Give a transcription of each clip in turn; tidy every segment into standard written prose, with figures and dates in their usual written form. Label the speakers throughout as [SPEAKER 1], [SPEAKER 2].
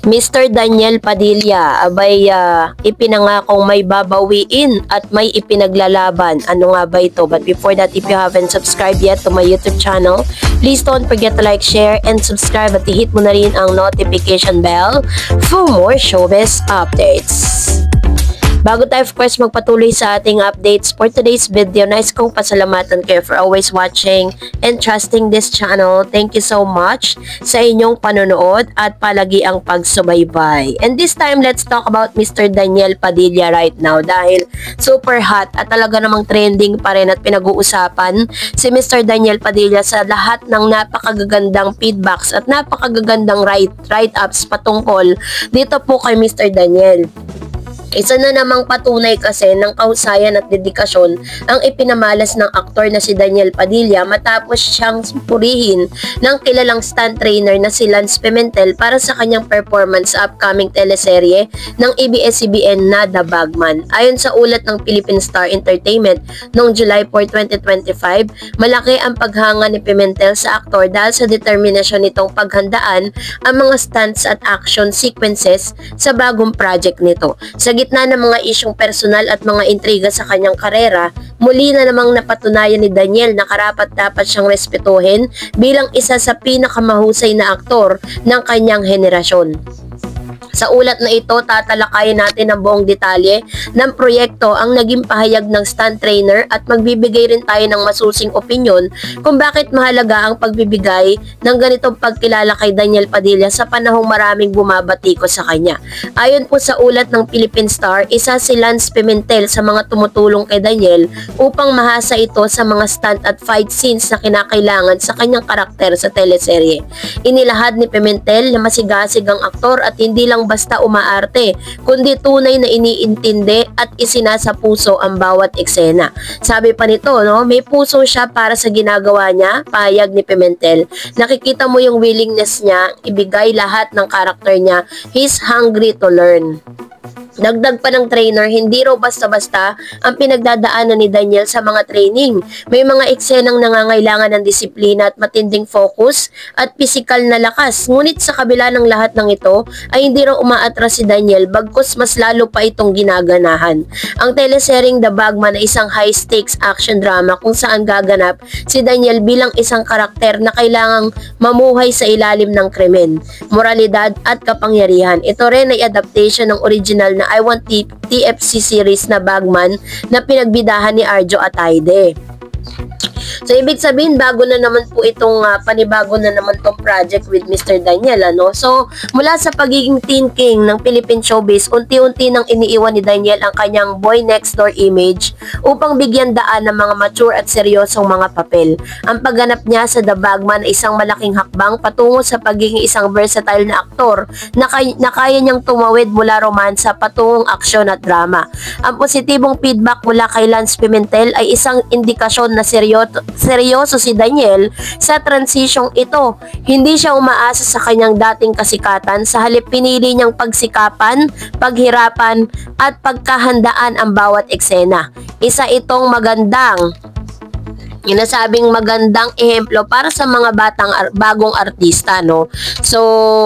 [SPEAKER 1] Mr. Daniel Padilla, abay ipinangakong may babawiin at may ipinaglalaban. Ano nga ba ito? But before that, if you haven't subscribed yet to my YouTube channel, please don't forget to like, share, and subscribe at i-hit mo na rin ang notification bell for more showbiz updates. Bago tayo of course magpatuloy sa ating updates for today's video, nais kong pasalamatan kayo for always watching and trusting this channel. Thank you so much sa inyong panonood at palagi ang pagsubaybay. And this time, let's talk about Mr. Daniel Padilla right now dahil super hot at talaga namang trending pa rin at pinag-uusapan si Mr. Daniel Padilla sa lahat ng napakagagandang feedbacks at napakagagandang write-ups patungkol dito po kay Mr. Daniel. Isa na namang patunay kasi ng kahusayan at dedikasyon ang ipinamalas ng aktor na si Daniel Padilla matapos siyang purihin ng kilalang stunt trainer na si Lance Pimentel para sa kanyang performance sa upcoming teleserye ng ABS-CBN na The Bagman. Ayon sa ulat ng Philippine Star Entertainment noong July 4, 2025, malaki ang paghanga ni Pimentel sa aktor dahil sa determinasyon nitong paghandaan ang mga stunts at action sequences sa bagong project nito. Sa gitna ng mga isyong personal at mga intriga sa kanyang karera, muli na namang napatunayan ni Daniel na karapat-dapat siyang respetuhin bilang isa sa pinakamahusay na aktor ng kanyang henerasyon. Sa ulat na ito, tatalakayin natin ang buong detalye ng proyekto, ang naging pahayag ng stunt trainer at magbibigay rin tayo ng masusing opinyon kung bakit mahalaga ang pagbibigay ng ganitong pagkilala kay Daniel Padilla sa panahong maraming bumabatiko sa kanya. Ayon po sa ulat ng Philippine Star, isa si Lance Pimentel sa mga tumutulong kay Daniel upang mahasa ito sa mga stunt at fight scenes na kinakailangan sa kanyang karakter sa teleserye. Inilahad ni Pimentel na masigasig ang aktor at hindi lang basta umaarte, kundi tunay na iniintindi at isinasapuso ang bawat eksena. Sabi pa nito, may puso siya para sa ginagawa niya, pahayag ni Pimentel. Nakikita mo yung willingness niya, ibigay lahat ng karakter niya. He's hungry to learn. Dagdag pa ng trainer, hindi raw basta-basta ang pinagdadaanan ni Daniel sa mga training. May mga eksenang nangangailangan ng disiplina at matinding focus at pisikal na lakas. Ngunit sa kabila ng lahat ng ito, ay hindi raw umaatras si Daniel, bagkus mas lalo pa itong ginaganahan. Ang telesering The Bagman ay isang high-stakes action drama kung saan gaganap si Daniel bilang isang karakter na kailangang mamuhay sa ilalim ng krimen, moralidad at kapangyarihan. Ito rin ay adaptation ng original na I Want TFC series na Bagman na pinagbidahan ni Arjo Ataide. So, ibig sabihin, bago na naman po itong panibago na naman tong project with Mr. Daniel, So, mula sa pagiging teen king ng Philippine showbiz, unti-unti nang iniiwan ni Daniel ang kanyang boy next door image upang bigyan daan ng mga mature at seryosong mga papel. Ang pagganap niya sa The Bagman ay isang malaking hakbang patungo sa pagiging isang versatile na aktor na kaya niyang tumawid mula romansa patungong aksyon at drama. Ang positibong feedback mula kay Lance Pimentel ay isang indikasyon na seryoso si Daniel sa transisyong ito. Hindi siya umaasa sa kanyang dating kasikatan, sa halip pinili niyang pagsikapan, paghirapan at pagkahandaan ang bawat eksena. Isa itong inasabing magandang ehemplo para sa mga bagong artista, So,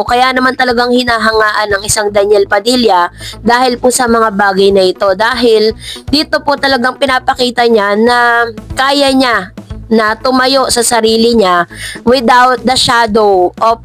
[SPEAKER 1] kaya naman talagang hinahangaan ng isang Daniel Padilla dahil po sa mga bagay na ito. Dahil dito po talagang pinapakita niya na kaya niya na tumayo sa sarili niya without the shadow of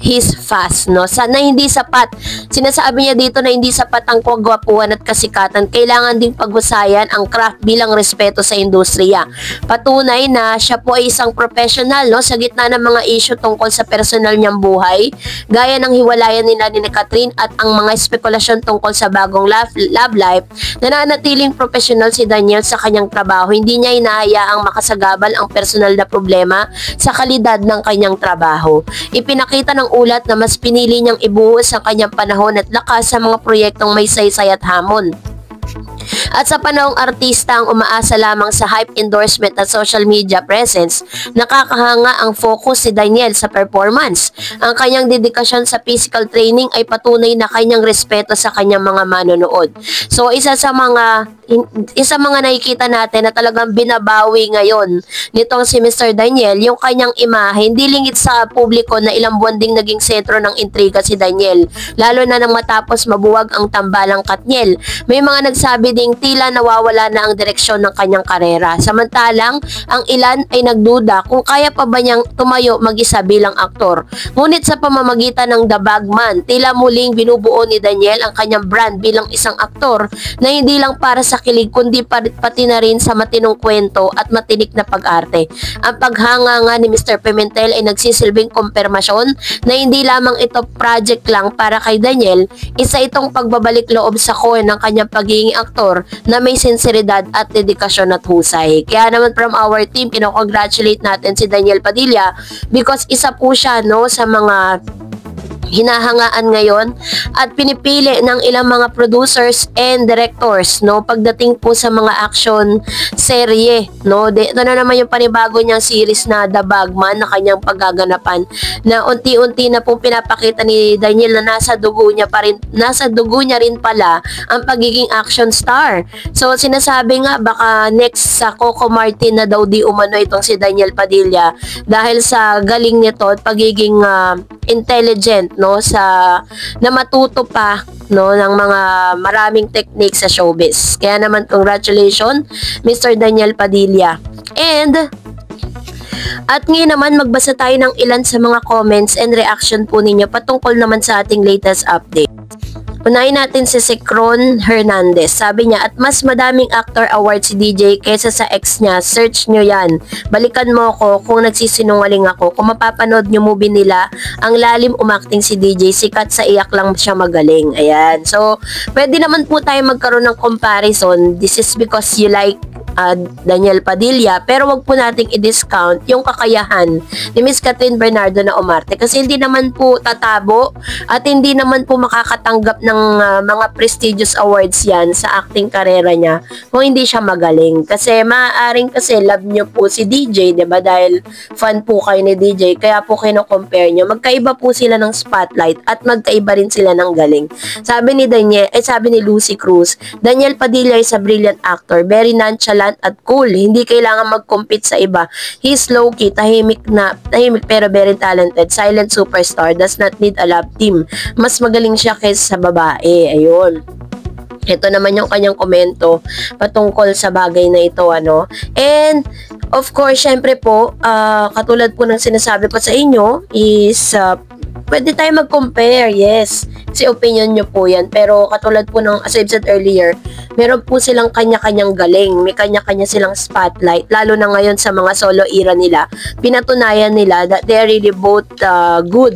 [SPEAKER 1] his past, na hindi sapat. Sinasabi niya dito na hindi sapat ang kagwapuhan at kasikatan. Kailangan ding paghusayan ang craft bilang respeto sa industriya. Patunay na siya po ay isang professional, sa gitna ng mga issue tungkol sa personal niyang buhay, gaya ng hiwalayan nila ni Catherine at ang mga spekulasyon tungkol sa bagong love life. Nananatiling professional si Daniel sa kanyang trabaho. Hindi niya inahayaang makasagabal ang personal na problema sa kalidad ng kanyang trabaho. Ipinakita ng ulat na mas pinili niyang ibuhos ang kanyang panahon at lakas sa mga proyektong may saysay at hamon. At sa panahong artista ang umaasa lamang sa hype endorsement at social media presence, nakakahanga ang focus si Daniel sa performance. Ang kanyang dedikasyon sa physical training ay patunay na kanyang respeto sa kanyang mga manonood. So, isa sa mga isa mga nakikita natin na talagang binabawi ngayon nitong si Mr. Daniel, yung kanyang imahe, hindi lingid sa publiko na ilang buwan ding naging sentro ng intriga si Daniel, lalo na nang matapos mabuwag ang tambalang Katniel. May mga nagsabi ding tila nawawala na ang direksyon ng kanyang karera. Samantalang, ang ilan ay nagduda kung kaya pa ba niyang tumayo mag-isa bilang aktor. Ngunit sa pamamagitan ng The Bagman, tila muling binubuo ni Daniel ang kanyang brand bilang isang aktor na hindi lang para sa kilig kundi pati na rin sa matinong kwento at matinik na pag-arte. Ang paghanga nga ni Mr. Pimentel ay nagsisilbing kumpirmasyon na hindi lamang ito project lang para kay Daniel, isa itong pagbabalik loob sa core ng kanyang pagiging aktor na may sinseridad at dedikasyon at husay. Kaya naman from our team, kinocongratulate natin si Daniel Padilla because isa po siya sa mga hinahangaan ngayon at pinipili ng ilang mga producers and directors pagdating po sa mga action serye ito na naman yung panibago niyang series na The Bagman na kanyang paggaganapan na unti-unti na po pinapakita ni Daniel na nasa dugo niya rin pala ang pagiging action star. So sinasabi nga baka next sa Coco Martin na daw di umano itong si Daniel Padilla dahil sa galing nito at pagiging intelligent na matuto pa ng mga maraming techniques sa showbiz. Kaya naman congratulations Mr. Daniel Padilla. At ngayon naman magbasa tayo ng ilan sa mga comments and reaction po ninyo patungkol naman sa ating latest update. Unahin natin si Secron Hernandez. Sabi niya, at mas madaming actor award si DJ kaysa sa ex niya. Search nyo yan. Balikan mo ako kung nagsisinungaling ako. Kung mapapanood nyo movie nila, ang lalim umakting si DJ. Sikat sa iyak lang siya magaling. Ayan. So, pwede naman po tayo magkaroon ng comparison. This is because you like Daniel Padilla, pero wag po nating i-discount yung kakayahan ni Miss Catherine Bernardo na umarte kasi hindi naman po tatabo at hindi naman po makakatanggap ng mga prestigious awards yan sa acting karera niya kung hindi siya magaling. Kasi maaaring kasi love nyo po si DJ, diba? Dahil fan po kayo ni DJ, kaya po kino-compare nyo. Magkaiba po sila ng spotlight at magkaiba rin sila ng galing. Sabi ni Lucy Cruz, Daniel Padilla is a brilliant actor, very nonchalant at cool. Hindi kailangan mag-compete sa iba. He's low-key, tahimik pero very talented. Silent superstar, does not need a love team. Mas magaling siya kaysa sa babae. Ayun. Ito naman yung kanyang komento patungkol sa bagay na ito, And, of course, syempre po, katulad po ng sinasabi ko sa inyo, is, pwede tayo mag-compare, yes. Kasi opinion nyo po yan. Pero katulad po ng, as I've said earlier, meron po silang kanya-kanyang galing. May kanya-kanya silang spotlight. Lalo na ngayon sa mga solo era nila. Pinatunayan nila that they're really both good,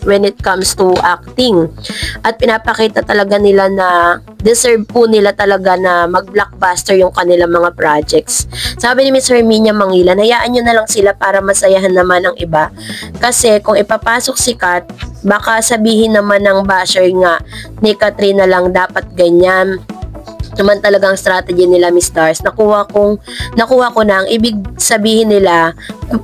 [SPEAKER 1] when it comes to acting. At pinapakita talaga nila na deserve po nila talaga na mag-blockbuster yung kanilang mga projects. Sabi ni Miss Herminia Mangilan, hayaan nyo na lang sila para masayahan naman ang iba. Kasi kung ipapasok si Kat, baka sabihin naman ng basher nga ni Katrina lang dapat ganyan. Naman talagang strategy nila, Miss Stars. Nakuha ko na ang ibig sabihin nila,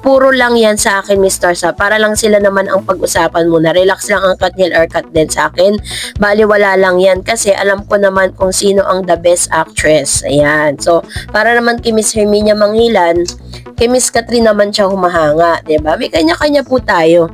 [SPEAKER 1] puro lang yan sa akin, Miss Stars, para lang sila naman ang pag-usapan muna. Relax lang ang Katniel or Kat din sa akin. Baliwala lang yan kasi alam ko naman kung sino ang the best actress. Ayan. So, para naman kay Miss Herminia Mangilan, kay Miss Catherine naman siya humahanga, 'di ba? May kanya-kanya po tayo.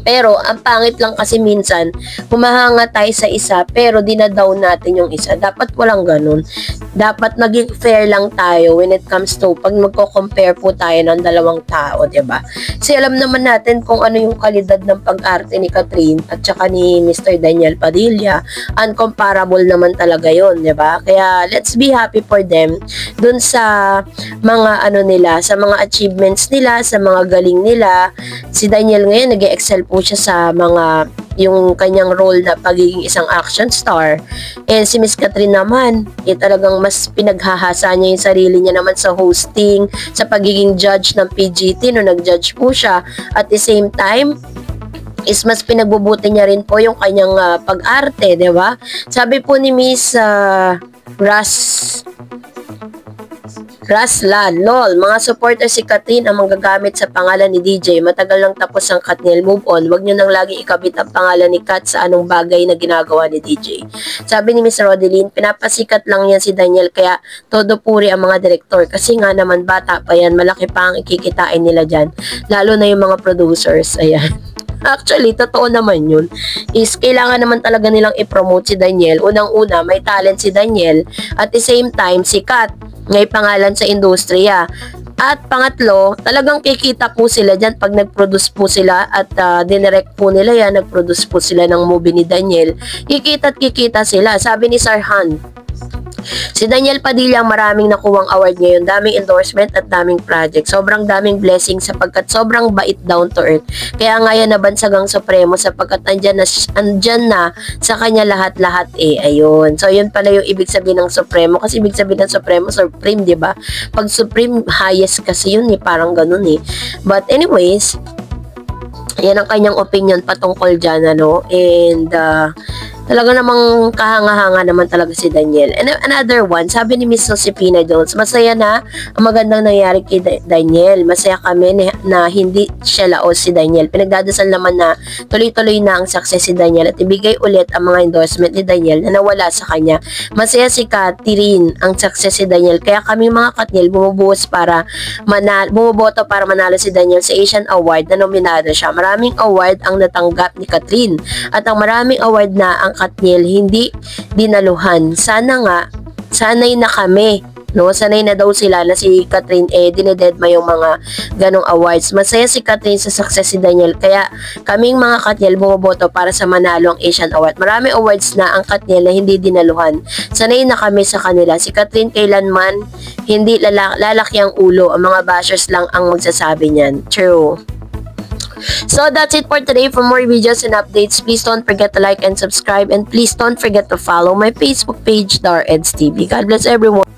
[SPEAKER 1] Pero, ang pangit lang kasi minsan, humahanga tayo sa isa, pero dinadown natin yung isa. Dapat walang ganun. Dapat maging fair lang tayo when it comes to, pag magko-compare po tayo ng dalawang tao, diba? Kasi alam naman natin kung ano yung kalidad ng pag-arte ni Catherine at saka ni Mr. Daniel Padilla. Uncomparable naman talaga yon, diba? Kaya, let's be happy for them dun sa mga nila, sa mga achievements nila, sa mga galing nila. Si Daniel ngayon, nag-excel po siya sa mga yung kanyang role na pagiging isang action star. And si Miss Catherine naman, talagang mas pinaghahasa niya yung sarili niya naman sa hosting, sa pagiging judge ng PGT, nag-judge po siya. At the same time, is mas pinagbubuti niya rin po yung kanyang pag-arte, di ba? Sabi po ni Miss Grassland, lol, mga supporter si Kathryn ang manggagamit sa pangalan ni DJ. Matagal lang tapos ang Katniel, move on. Huwag nyo nang lagi ikabit ang pangalan ni Kat sa anong bagay na ginagawa ni DJ. Sabi ni Miss Rodeline, pinapasikat lang yan si Daniel kaya todo puri ang mga direktor. Kasi nga naman bata pa yan, malaki pa ang ikikitain nila dyan. Lalo na yung mga producers, ayan. Actually, totoo naman yun. Is, kailangan naman talaga nilang i-promote si Daniel. Unang-una, may talent si Daniel. At the same time, si Kat, may pangalan sa industriya. At pangatlo, talagang kikita po sila dyan pag nag-produce po sila at dinirect po nila yan, nag-produce po sila ng movie ni Daniel. Kikita at kikita sila. Sabi ni Sarhan, si Daniel Padilla ang maraming nakuwang award ngayon, daming endorsement at daming project. Sobrang daming blessing sapagkat sobrang bait, down to earth. Kaya nga yan nabansagang supremo sapagkat andyan na sa kanya lahat-lahat eh. Ayun. So yun pala yung ibig sabihin ng supremo. Kasi ibig sabihin ng supremo, supreme, di ba? Pag supreme, highest kasi yun eh. Parang ganun eh. But anyways, yan ang kanyang opinion patungkol dyan, ano? And, talaga namang kahanga-hanga naman talaga si Daniel. And another one, sabi ni Miss Josepina Jones, masaya na ang magandang nangyari kay Daniel. Masaya kami na hindi siya laos si Daniel. Pinagdadasal naman na tuloy-tuloy na ang success si Daniel at ibigay ulit ang mga endorsement ni Daniel na nawala sa kanya. Masaya si Kathryn ang success si Daniel. Kaya kami mga Katniel bumuboto para manalo si Daniel sa Asian Award na nominado siya. Maraming award ang natanggap ni Kathryn at ang maraming award na ang Katniel hindi dinaluhan. Sana nga, sanay na kami. No, sanay na daw sila na si Kathryn dinededma yung mga ganong awards. Masaya si Kathryn sa success si Daniel. Kaya kaming mga Katniel bumoboto para sa manalo ang Asian Award. Marami awards na ang Katniel na hindi dinaluhan. Sanay na kami sa kanila. Si Kathryn kailanman hindi lalaki ang ulo. Ang mga bashers lang ang magsasabi niyan. True. So that's it for today. For more videos and updates, please don't forget to like and subscribe, and please don't forget to follow my Facebook page, Dar Eds TV. God bless everyone.